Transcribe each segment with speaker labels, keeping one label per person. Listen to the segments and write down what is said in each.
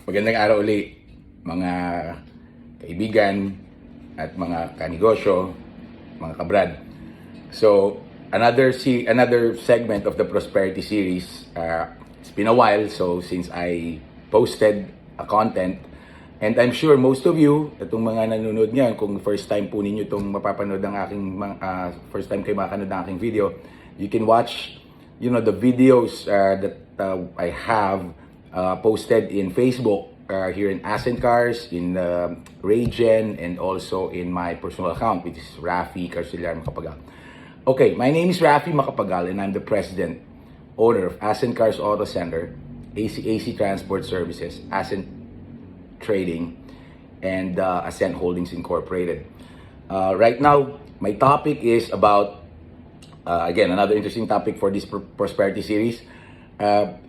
Speaker 1: Magandang araw uli, mga kaibigan at mga kanegosyo, mga kabrad. So, another segment of the Prosperity Series. It's been a while, so since I posted a content, and I'm sure most of you, itong mga nanonood niyan, kung first time po ninyo itong mapapanood ng aking, first time kayo makanood ng aking video, you can watch, the videos that I have posted in Facebook, here in Ascent Cars, in Raygen, and also in my personal account, which is Rafi Carceliar Macapagal. Okay, my name is Rafi Macapagal, and I'm the president, owner of Ascent Cars Auto Center, AC Transport Services, Ascent Trading, and Ascent Holdings Incorporated. Right now, my topic is about, again, another interesting topic for this Prosperity Series.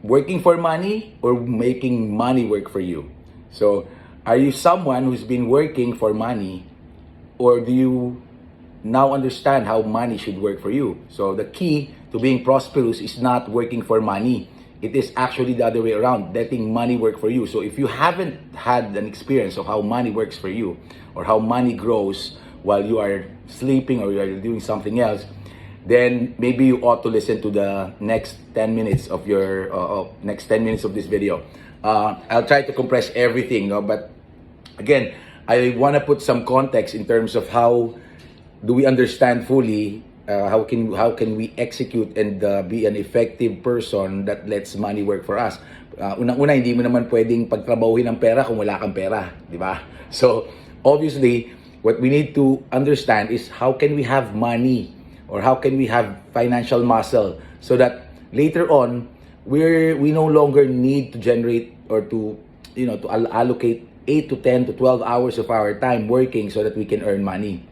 Speaker 1: Working for money or making money work for you? So, are you someone who's been working for money, or do you now understand how money should work for you? So, the key to being prosperous is not working for money. It is actually the other way around, letting money work for you. So, if you haven't had an experience of how money works for you, or how money grows while you are sleeping or you are doing something else, then maybe you ought to listen to the next 10 minutes of your next 10 minutes of this video. I'll try to compress everything, but again, I want to put some context in terms of how do we understand fully how can we execute and be an effective person that lets money work for us. Unang-una, hindi mo naman pwedeng pagtrabahuhin ang pera kung wala kang pera, di ba? So obviously, what we need to understand is how can we have money, or how can we have financial muscle, so that later on we no longer need to generate or to allocate 8 to 10 to 12 hours of our time working so that we can earn money.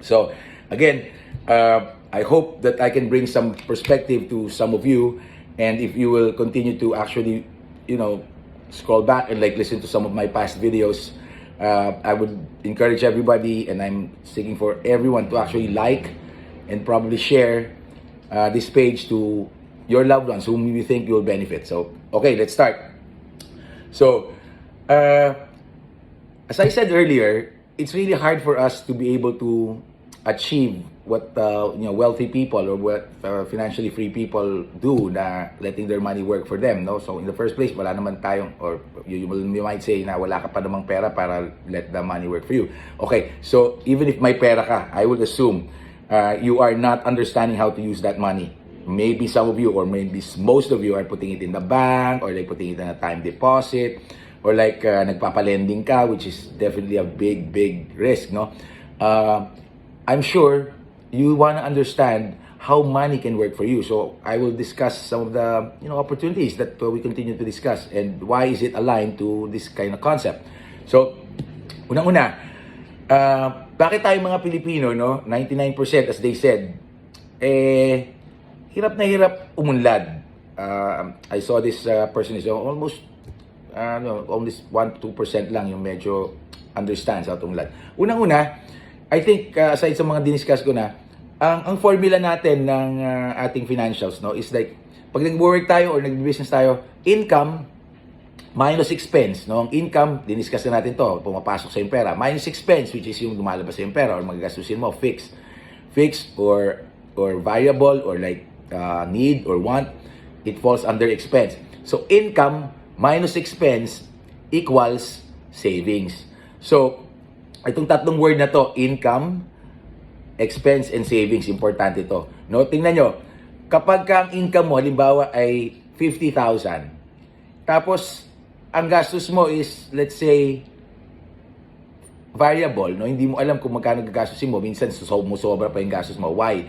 Speaker 1: So again, I hope that I can bring some perspective to some of you, and if you will continue to actually scroll back and listen to some of my past videos, I would encourage everybody, and I'm seeking for everyone to actually like and probably share this page to your loved ones whom you think you'll benefit. So, okay, let's start. So, as I said earlier, it's really hard for us to be able to achieve what wealthy people or what financially free people do, na letting their money work for them. No, so in the first place, wala naman tayong, or you might say na wala ka pa namang pera para let the money work for you. Okay, so even if may pera ka, I would assume you are not understanding how to use that money. Maybe some of you, or maybe most of you, are putting it in the bank, or putting it in a time deposit, or nagpapalending ka, which is definitely a big risk, no? I'm sure you want to understand how money can work for you. So I will discuss some of the opportunities that we continue to discuss, and why is it aligned to this kind of concept. So unang-una, bakit tayo mga Pilipino, 99% as they said, hirap na hirap umunlad. I saw this person is almost almost 1-2% lang yung medyo understands how to umunlad. Unang-una, I think aside sa mga diniscuss ko na, ang formula natin ng ating financials, is like pag nag-work tayo or nag-business tayo, income minus expense, no? Ang income, diniscuss na natin to, pumapasok sa yung pera. Minus expense, which is yung lumalabas sa yung pera or magagastusin mo, fixed or variable, or need or want, it falls under expense. So income minus expense equals savings. So itong tatlong word na to, income, expense, and savings, importante to. No, tingnan nyo, kapag ang income mo halimbawa ay 50,000, tapos ang gastos mo is, let's say, variable, hindi mo alam kung magkano gagastusin mo, minsan sobra pa yung gastos mo. Why?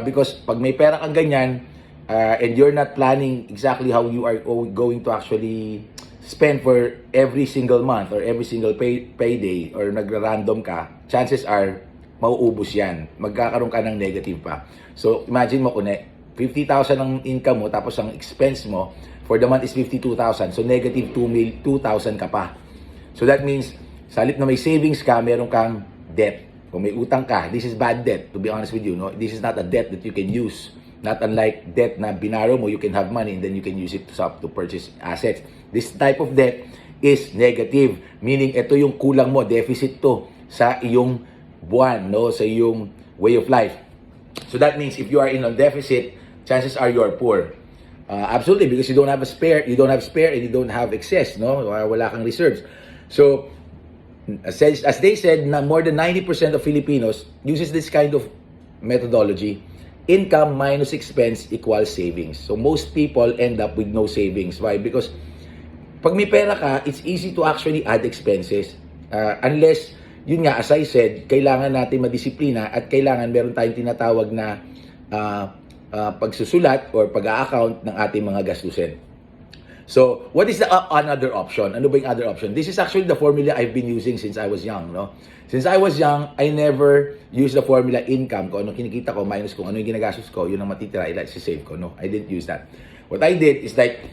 Speaker 1: Because pag may pera kang ganyan, and you're not planning exactly how you are going to actually spend for every single month or every single payday, or nagra-random ka, chances are mauubos yan. Magkakaroon ka ng negative pa. So imagine mo kung 50,000 ang income mo, tapos ang expense mo for the month is 52,000. So negative 2,000 ka pa. So that means, sa halip na may savings ka, meron kang debt. Kung may utang ka, this is bad debt, to be honest with you. This is not a debt that you can use. Not unlike debt na binaro mo, you can have money and then you can use it to purchase assets. This type of debt is negative. Meaning, ito yung kulang mo, deficit to sa iyong buwan, no? Sa iyong way of life. So that means if you are in a deficit, chances are you are poor. Absolutely, because you don't have spare, and you don't have excess, no? Wala kang reserves. So, as they said, na more than 90% of Filipinos uses this kind of methodology. Income minus expense equals savings. So most people end up with no savings. Why? Because pag may pera ka, it's easy to actually add expenses. Unless, yun nga, as I said, kailangan natin madisiplina at kailangan meron tayong tinatawag na pagsusulat or pag-a-account ng ating mga gastusin. So, what is the another option? Ano ba yung other option? This is actually the formula I've been using since I was young, no? Since I was young, I never used the formula income ko. Ano kinikita ko minus kung ano yung ginagastos ko, yun ang matitira, i-save ko, no? I didn't use that. What I did is like,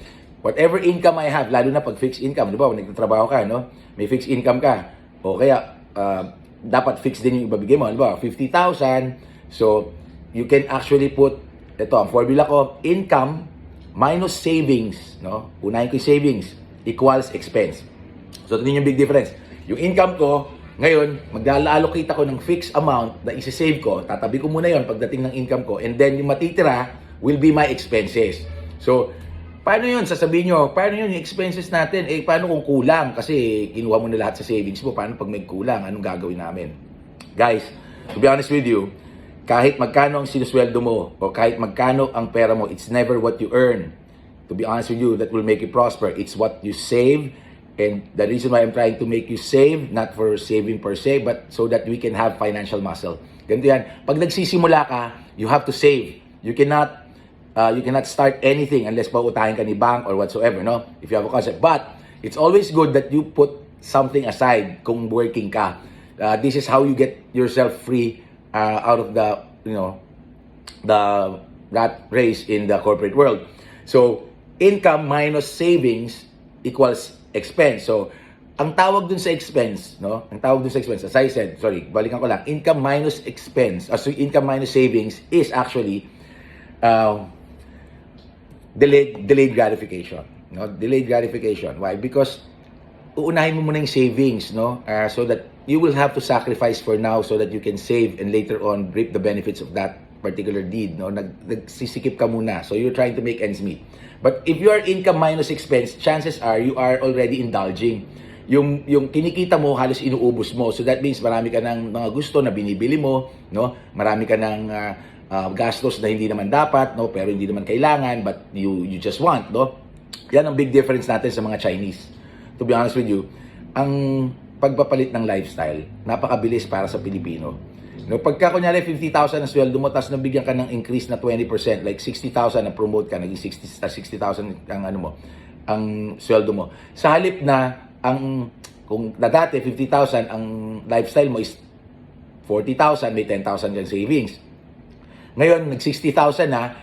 Speaker 1: whatever income I have, lalo na pag fixed income, di ba? Kung nagtatrabaho ka, no? May fixed income ka. O kaya, dapat fixed din yung ibabigay mo, di ba? 50,000. So, you can actually put, ito, ang formula ko, income minus savings, no? Unahin ko yung savings equals expense. So, ito din yung big difference. Yung income ko, ngayon, mag-allocate ako ng fixed amount na isa-save ko. Tatabi ko muna yon pagdating ng income ko. And then, yung matitira will be my expenses. So, paano yun? Sasabihin nyo, paano yun yung expenses natin? Eh, paano kung kulang? Kasi kinuha mo na lahat sa savings mo. Paano pag may kulang? Anong gagawin namin? Guys, to be honest with you, kahit magkano ang sinusweldo mo o kahit magkano ang pera mo, it's never what you earn. To be honest with you, that will make you prosper. It's what you save. And the reason why I'm trying to make you save, not for saving per se, but so that we can have financial muscle. Ganito yan. Pag nagsisimula ka, you have to save. You cannot start anything unless pautahin ka ni bank or whatsoever, no? If you have a concept. But it's always good that you put something aside kung working ka. This is how you get yourself free out of the rat race in the corporate world. So, income minus savings equals expense. So, ang tawag dun sa expense, no? Ang tawag dun sa expense, as I said, balikan ko lang, income minus expense, so income minus savings is actually delayed gratification, no? Delayed gratification. Why? Because uunahin mo muna yung savings, no? So that you will have to sacrifice for now so that you can save and later on reap the benefits of that particular deed, no? Nagsisikip ka muna. So you're trying to make ends meet. But if you are income minus expense, chances are you are already indulging. Yung kinikita mo halos inuubos mo. So that means marami ka ng mga gusto na binibili mo, no? Marami ka ng gastos na hindi naman dapat, no? Pero hindi naman kailangan, but you just want, no? Yan ang big difference natin sa mga Chinese. To be honest with you, ang pagpapalit ng lifestyle, napakabilis para sa Pilipino. No, pagka kunyari 50,000 ang sweldo mo, tapos nabigyan ka ng increase na 20%, like 60,000 na promote ka, naging 60,000 ang ano mo, ang sweldo mo. Sa halip na kung na dati 50,000 ang lifestyle mo is 40,000, may 10,000 kang savings. Ngayon nag 60,000 na,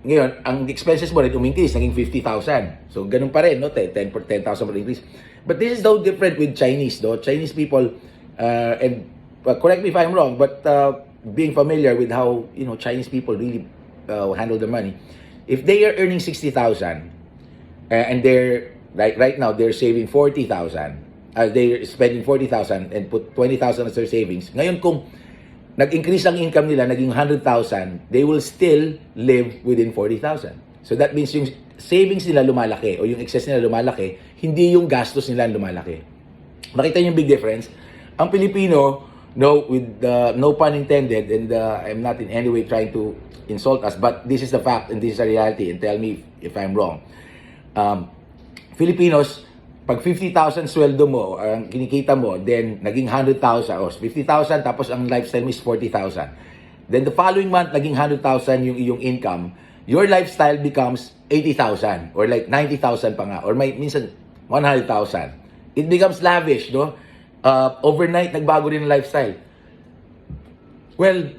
Speaker 1: ngayon ang expenses mo rin umingkris, naging 50,000. So ganun pa rin, no? 10,000 pa rin increase. But this is no different with Chinese, no? Chinese people and correct me if I'm wrong, but being familiar with how Chinese people really handle their money, if they are earning 60,000 and they're right now they're saving 40,000, they're spending 40,000 and put 20,000 as their savings. Ngayon kung nag-increase ang income nila, naging 100,000, they will still live within 40,000. So that means yung savings nila lumalaki o yung excess nila lumalaki, hindi yung gastos nila lumalaki. Makita niyo yung big difference? Ang Pilipino, no, with no pun intended, and I'm not in any way trying to insult us, but this is the fact and this is the reality, and tell me if I'm wrong. Filipinos, pag 50,000 sweldo mo, ang kinikita mo, then naging 100,000 o 50,000, tapos ang lifestyle mo is 40,000. Then the following month, naging 100,000 yung iyong income, your lifestyle becomes 80,000 or like 90,000 pa nga, or may minsan 100,000. It becomes lavish, no? Overnight, nagbago rin ang lifestyle. Well,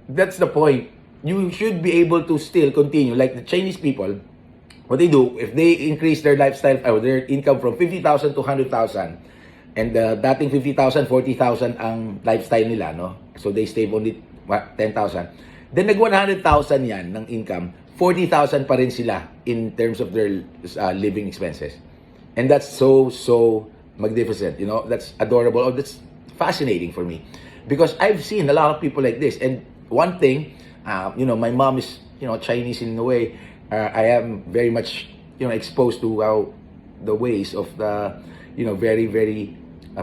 Speaker 1: that's the point. You should be able to still continue. Like the Chinese people, what they do, if they increase their lifestyle, or their income from 50,000 to 100,000, and dating 50,000, 40,000 ang lifestyle nila, no? So they save only 10,000. Then nag 100,000 yan ng income, 40,000 pa rin sila in terms of their living expenses. And that's so magnificent, you know, that's adorable, or that's fascinating for me. Because I've seen a lot of people like this. And one thing, you know, my mom is, you know, Chinese in a way. I am very much, you know, exposed to how the ways of the, you know, very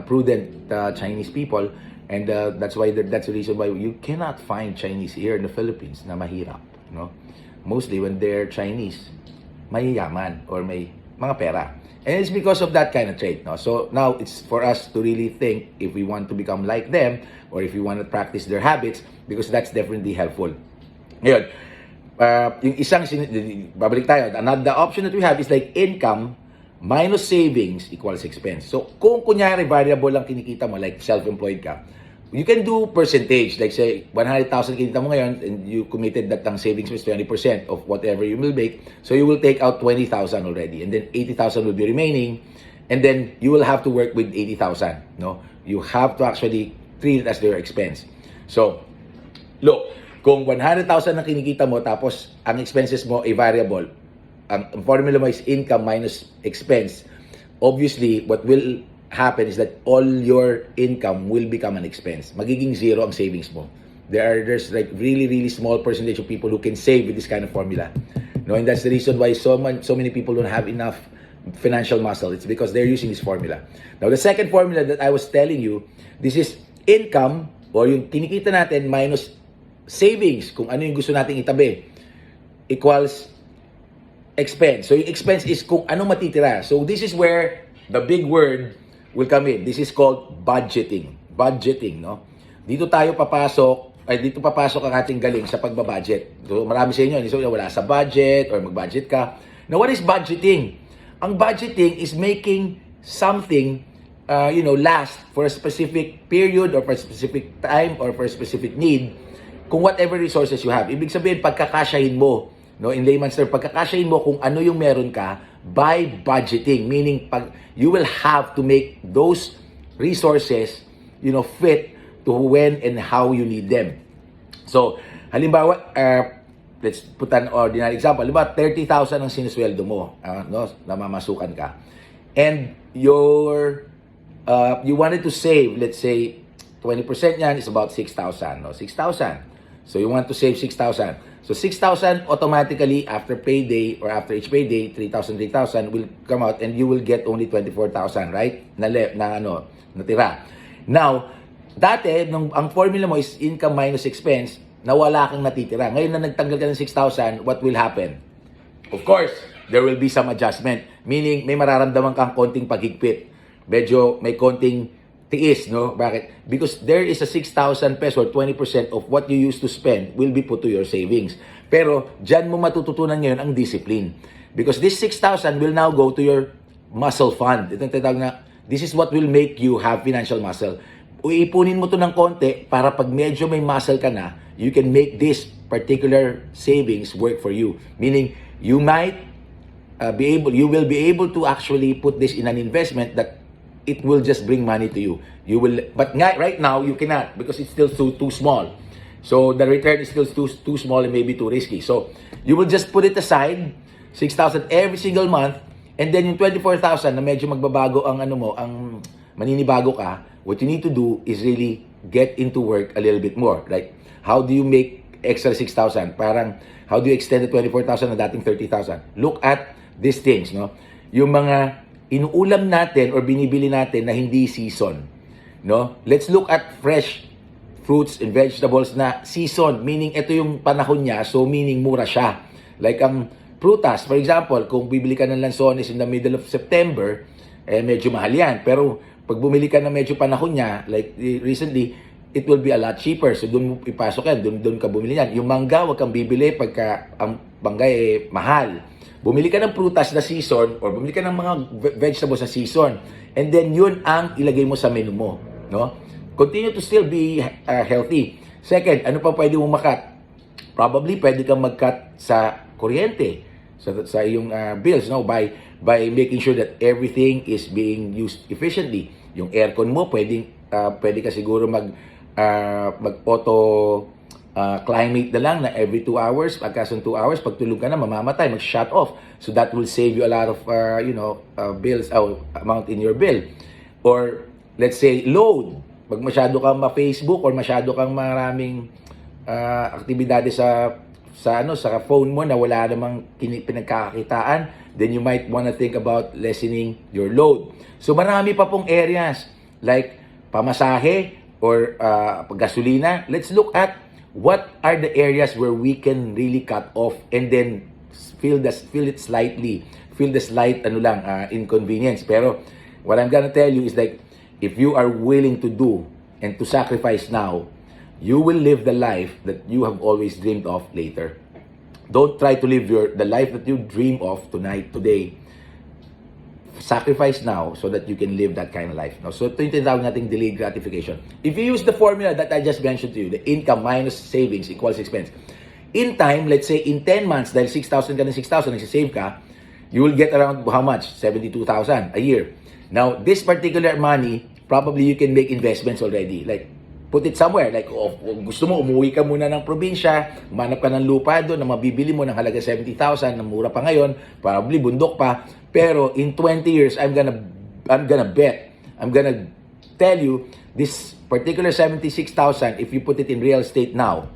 Speaker 1: prudent Chinese people. And that's why that's the reason why you cannot find Chinese here in the Philippines na mahirap, you know. Mostly when they're Chinese, mayayaman or may mga pera. And it's because of that kind of trait, no? So now it's for us to really think if we want to become like them or if we want to practice their habits, because that's definitely helpful. Ngayon, yung isang, babalik tayo, the option that we have is like income minus savings equals expense. So kung kunyari variable lang kinikita mo, like self-employed ka, you can do percentage. Like say, 100,000 kinita mo ngayon and you committed that ang savings was 20% of whatever you will make. So you will take out 20,000 already. And then 80,000 will be remaining. And then you will have to work with 80,000. No? You have to actually treat it as their expense. So, look, kung 100,000 na kinikita mo tapos ang expenses mo ay variable, ang formula mo is income minus expense, obviously, what will happen is that all your income will become an expense. Magiging zero ang savings mo. There's like really small percentage of people who can save with this kind of formula. No, and that's the reason why so many people don't have enough financial muscle. It's because they're using this formula. Now, the second formula that I was telling you, this is income or yung kinikita natin minus savings, kung ano yung gusto nating itabi, equals expense. So yung expense is kung ano matitira. So this is where the big word will come in. This is called budgeting. Budgeting, no? Dito papasok ang ating galing sa pagbabudget. So marami sa inyo, so wala sa budget or mag-budget ka. Now, what is budgeting? Ang budgeting is making something last for a specific period or for a specific time or for a specific need kung whatever resources you have. Ibig sabihin, pagkakasyahin mo, no, in layman's term, pagkakasyahin mo kung ano yung meron ka by budgeting. Meaning, you will have to make those resources, fit to when and how you need them. So, halimbawa, let's put an ordinary example. Halimbawa, 30,000 ang sinusweldo mo, namamasukan ka. And you wanted to save, let's say, 20% yan is about 6,000. No? 6,000. So, you want to save 6,000. So, 6,000 automatically after payday or after each payday, 3,000 will come out and you will get only 24,000, right? Natira. Now, dati, ang formula mo is income minus expense, nawala kang natitira. Ngayon na nagtanggal ka ng 6,000, what will happen? Of course, there will be some adjustment. Meaning, may mararamdaman kang konting paghigpit. Medyo may konting tiis, no? Bakit? Because there is a 6,000 peso or 20% of what you used to spend will be put to your savings. Pero, dyan mo matututunan ngayon ang discipline. Because this 6,000 will now go to your muscle fund. Itong tinatawag na, this is what will make you have financial muscle. Uipunin mo to ng konti para pag medyo may muscle ka na, you can make this particular savings work for you. Meaning, you will be able to actually put this in an investment that it will just bring money to you. But right now, you cannot because it's still too small. So, the return is still too small and maybe too risky. So, you will just put it aside, 6,000 every single month, and then yung 24,000 na medyo magbabago ang ang maninibago ka, what you need to do is really get into work a little bit more. Like, how do you make extra 6,000? Parang, how do you extend the 24,000 na dating 30,000? Look at these things, no? Yung mga inuulam natin or binibili natin na hindi season, no? Let's look at fresh fruits and vegetables na season, meaning ito yung panahon niya, so meaning mura siya. Like ang prutas, for example, kung bibili ka ng lansones in the middle of September, medyo mahal yan. Pero pag bumili ka na medyo panahon niya, like recently, it will be a lot cheaper. So doon mo ipasok yan, doon ka bumili yan. Yung mangga, wag kang bibili pagka ang mangga mahal. Bumili ka ng prutas na season or bumili ka ng mga vegetables na season. And then yun ang ilagay mo sa menu mo, no? Continue to still be healthy. Second, ano pa pwede mong makat? Probably pwede kang mag-cut sa kuryente, sa iyong bills, no? By making sure that everything is being used efficiently. Yung aircon mo, pwede ka siguro mag auto climate na lang na every 2 hours, pagkasun 2 hours, pag tulog ka na, mamamatay, mag-shut off. So that will save you a lot of, bills, amount in your bill. Or, let's say, load. Pag masyado kang ma-Facebook or masyado kang maraming aktibidades sa phone mo na wala namang pinagkakakitaan, then you might want to think about lessening your load. So marami pa pong areas like pamasahe or gasolina. Let's look at what are the areas where we can really cut off and then feel the slight inconvenience. Pero what I'm gonna tell you is like, if you are willing to do and to sacrifice now, you will live the life that you have always dreamed of later. Don't try to live the life that you dream of today. Sacrifice now so that you can live that kind of life. No? So ito yung tinatawag nating delayed gratification. If you use the formula that I just mentioned to you, the income minus savings equals expense. In time, let's say in 10 months, dahil 6,000 ka ng 6,000, nagsisave ka, you will get around how much? 72,000 a year. Now, this particular money, probably you can make investments already. Like, put it somewhere. Like, gusto mo, umuwi ka muna ng probinsya, umanap ka ng lupa doon na mabibili mo ng halaga 70,000, na mura pa ngayon, probably bundok pa. Pero in 20 years, I'm gonna tell you, this particular 76,000, if you put it in real estate now,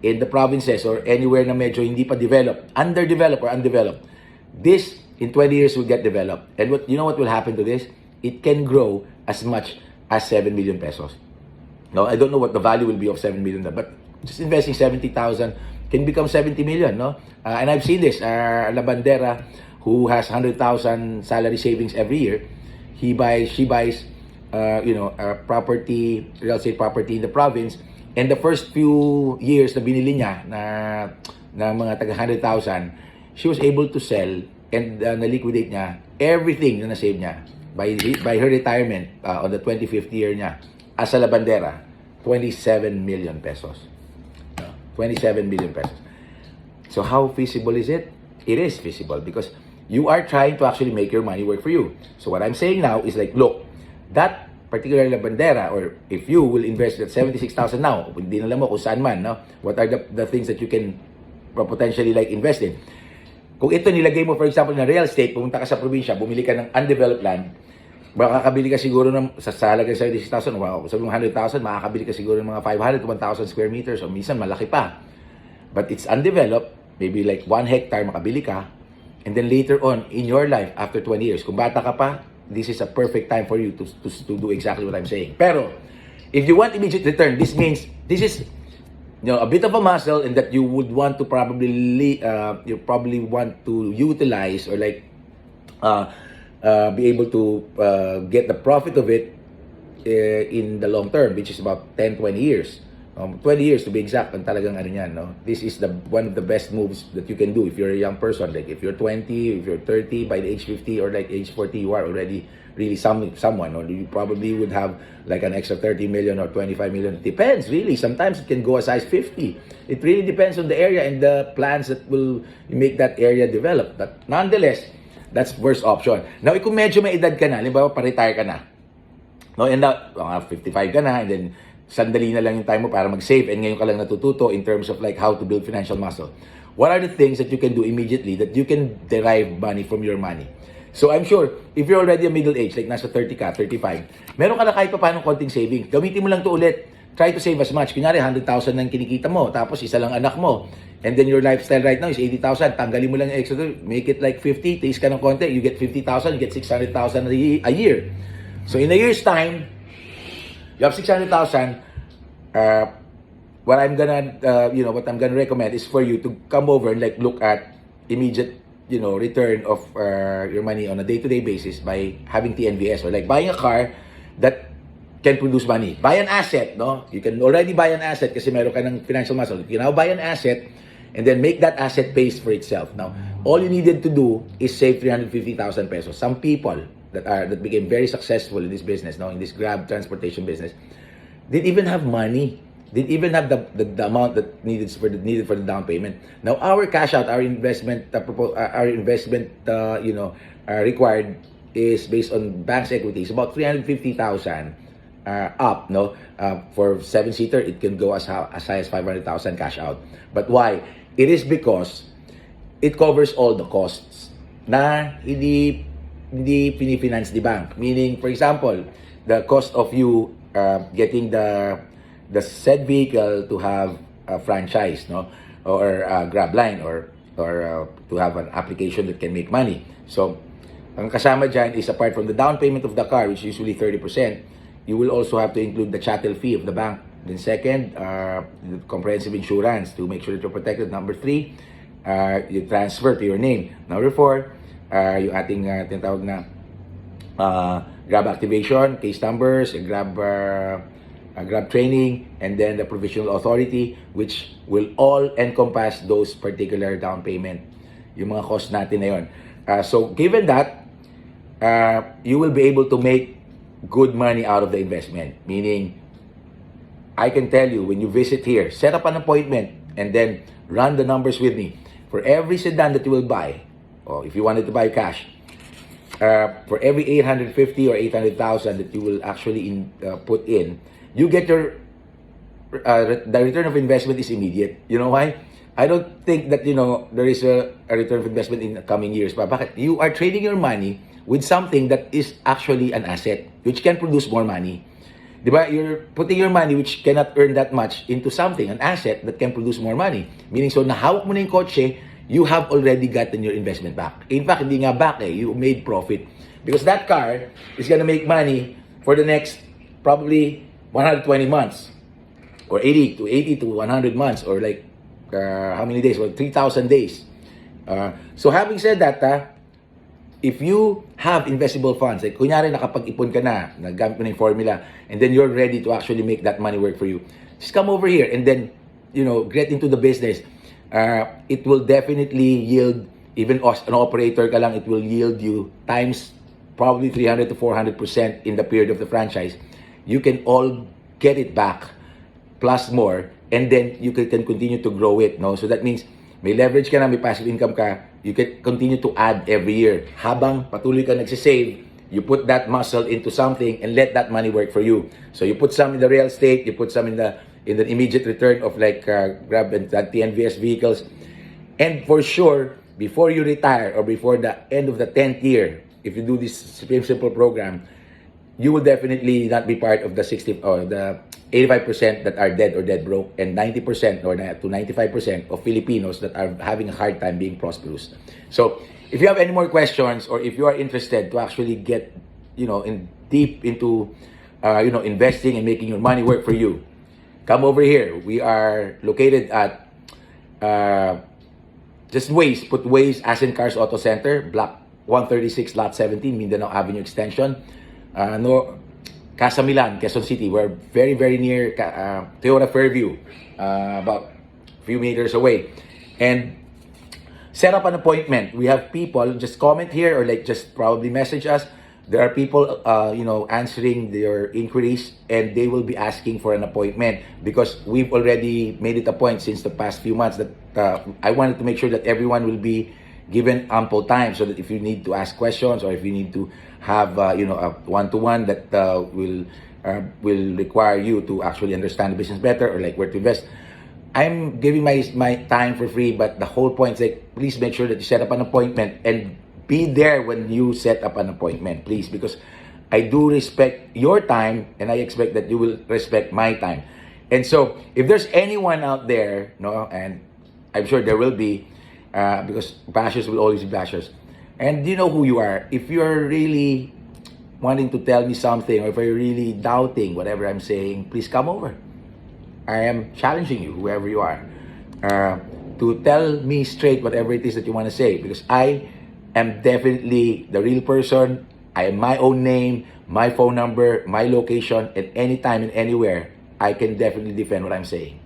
Speaker 1: in the provinces or anywhere na medyo hindi pa developed, underdeveloped or undeveloped, this in 20 years will get developed. And you know what will happen to this? It can grow as much as 7 million pesos. No, I don't know what the value will be of 7 million, but just investing 70,000 can become 70 million, no? And I've seen this, Labandera, who has 100,000 salary savings every year, she buys, a property, real estate property in the province, and the first few years na binili niya na mga taga 100,000, she was able to sell and na-liquidate niya everything na na-save niya by her retirement on the 25th year niya as a Labandera, 27 million pesos. 27 million pesos. So how feasible is it? It is feasible because you are trying to actually make your money work for you. So what I'm saying now is like, look, that particular Labandera, or if you will invest that 76,000 now, hindi na alam mo kung saan man, no? What are the things that you can potentially like invest in? Kung ito nilagay mo, for example, na real estate, pumunta ka sa probinsya, bumili ka ng undeveloped land, makakabili ka siguro ng sa halaga 76,000, wow, sa 100,000, makakabili ka siguro ng mga 500 to 1,000 square meters, o minsan malaki pa. But it's undeveloped, maybe like 1 hectare makabili ka, and then later on in your life, after 20 years, kung bata ka pa, this is a perfect time for you to do exactly what I'm saying. Pero, if you want immediate return, this means, this is a bit of a muscle and that you would want to probably want to utilize or like be able to get the profit of it in the long term, which is about 10-20 years. 20 years to be exact, ang talagang ano yan, no? This is one of the best moves that you can do if you're a young person. Like if you're 20, if you're 30, by the age 50 or like age 40, you are already really someone, or you probably would have like an extra 30 million or 25 million. It depends, really. Sometimes it can go as high as 50. It really depends on the area and the plans that will make that area develop. But nonetheless, that's worst option. Now, kung medyo may edad ka na, halimbawa, pa-retire ka na, no, and now, 55 ka na, and then sandali na lang yung time mo para mag-save, and ngayon ka lang natututo in terms of like how to build financial muscle. What are the things that you can do immediately that you can derive money from your money? So I'm sure, if you're already a middle age, like nasa 30 ka, 35, meron ka na kahit pa paano konting savings. Gamitin mo lang to ulit. Try to save as much. Kunyari, 100,000 nang kinikita mo, tapos isa lang anak mo. And then your lifestyle right now is 80,000. Tanggalin mo lang yung extra, make it like 50, taste ka ng konti, you get 50,000, you get 600,000 a year. So in a year's time, you have 600,000. What I'm gonna recommend is for you to come over and like look at immediate, return of your money on a day-to-day basis by having TNVS, or like buying a car that can produce money. Buy an asset, no? You can already buy an asset kasi meron ka ng financial muscle. You now buy an asset and then make that asset pays for itself. Now, all you needed to do is save 350,000 pesos. Some people that became very successful in this business, now in this Grab transportation business, didn't even have money, didn't even have the amount that needed for the down payment. Now our cash out, our investment required is based on bank's equity. It's about 350,000 up, no? For 7-seater, it can go as high as 500,000 cash out. But why? It is because it covers all the costs na hindi pinifinance the bank. Meaning, for example, the cost of you getting the said vehicle to have a franchise, no, or grab line, or to have an application that can make money. So, ang kasama dyan is, apart from the down payment of the car, which is usually 30%, you will also have to include the chattel fee of the bank. Then second, the comprehensive insurance to make sure that you're protected. Number 3, you transfer to your name. Number 4, yung ating tinatawag na grab activation, case numbers, grab training, and then the provisional authority, which will all encompass those particular down payment, yung mga cost natin na yun. So given that, you will be able to make good money out of the investment. Meaning, I can tell you, when you visit here, set up an appointment and then run the numbers with me. For every sedan that you will buy, or if you wanted to buy cash, for every 850 or 800,000 that you will actually put in, you get your the return of investment is immediate. You know why? I don't think that there is a return of investment in the coming years. But bakit? You are trading your money with something that is actually an asset which can produce more money. Diba? You're putting your money which cannot earn that much into something, an asset that can produce more money. Meaning, so nahawak mo na yung kotse, you have already gotten your investment back. In fact, hindi nga back you made profit. Because that car is gonna make money for the next probably 120 months. Or 80 to 100 months. Or like, how many days? Well, 3,000 days. So having said that, if you have investable funds, like kunyari nakapag-ipon ka na, nagamit mo na yung formula, and then you're ready to actually make that money work for you, just come over here and then, get into the business. It will definitely yield, even as an operator ka lang, it will yield you times probably 300 to 400% in the period of the franchise. You can all get it back, plus more, and then you can continue to grow it, no? So that means, may leverage ka na, may passive income ka, you can continue to add every year. Habang patuloy ka nagsisave, you put that muscle into something and let that money work for you. So you put some in the real estate, you put some in the immediate return of like Grab and TNVS vehicles. And for sure, before you retire or before the end of the 10th year, if you do this simple program, you will definitely not be part of the 60 or the 85% that are dead or dead broke, and 90% or to 95% of Filipinos that are having a hard time being prosperous. So, if you have any more questions, or if you are interested to actually get, deep into, investing and making your money work for you, come over here. We are located at just Waze. Put Waze as in Cars Auto Center, Block 136, Lot 17, Mindanao Avenue Extension. Casa Milan, Quezon City. We're very, very near Toyota Fairview, about a few meters away. And set up an appointment. We have people, just comment here or like just probably message us. There are people, answering their inquiries, and they will be asking for an appointment because we've already made it a point since the past few months that I wanted to make sure that everyone will be given ample time, so that if you need to ask questions or if you need to have a one-to-one that will require you to actually understand the business better or like where to invest, I'm giving my time for free. But the whole point is like, please make sure that you set up an appointment and be there when you set up an appointment, please, because I do respect your time and I expect that you will respect my time. And so if there's anyone out there, and I'm sure there will be, because bashers will always be bashers. And you know who you are. If you're really wanting to tell me something, or if you're really doubting whatever I'm saying, please come over. I am challenging you, whoever you are, to tell me straight whatever it is that you want to say, because I am definitely the real person. I am my own name, my phone number, my location, and anytime and anywhere, I can definitely defend what I'm saying.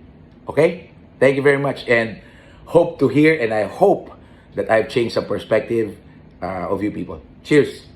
Speaker 1: Okay? Thank you very much, and hope to hear, and I hope that I've changed some perspective of you people. Cheers!